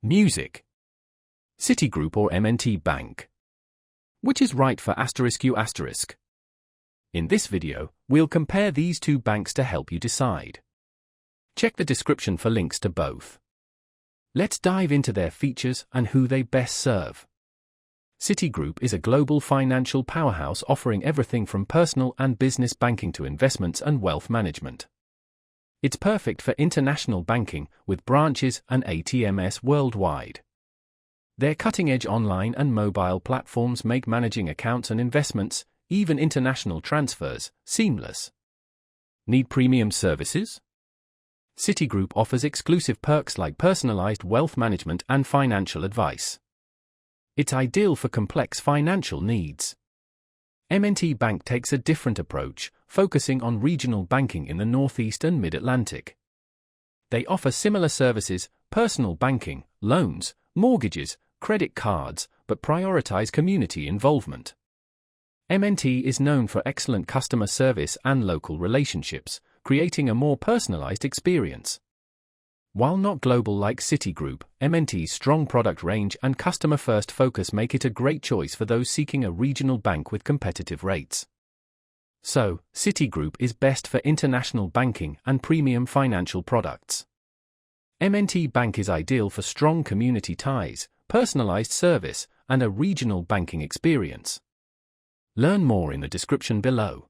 Music. Citigroup or M&T Bank? Which is right for **U**? In this video, we'll compare these two banks to help you decide. Check the description for links to both. Let's dive into their features and who they best serve. Citigroup is a global financial powerhouse offering everything from personal and business banking to investments and wealth management. It's perfect for international banking, with branches and ATMs worldwide. Their cutting-edge online and mobile platforms make managing accounts and investments, even international transfers, seamless. Need premium services? Citigroup offers exclusive perks like personalized wealth management and financial advice. It's ideal for complex financial needs. M&T Bank takes a different approach, focusing on regional banking in the Northeast and Mid-Atlantic. They offer similar services, personal banking, loans, mortgages, credit cards, but prioritize community involvement. M&T is known for excellent customer service and local relationships, creating a more personalized experience. While not global like Citigroup, M&T's strong product range and customer-first focus make it a great choice for those seeking a regional bank with competitive rates. So, Citigroup is best for international banking and premium financial products. M&T Bank is ideal for strong community ties, personalized service, and a regional banking experience. Learn more in the description below.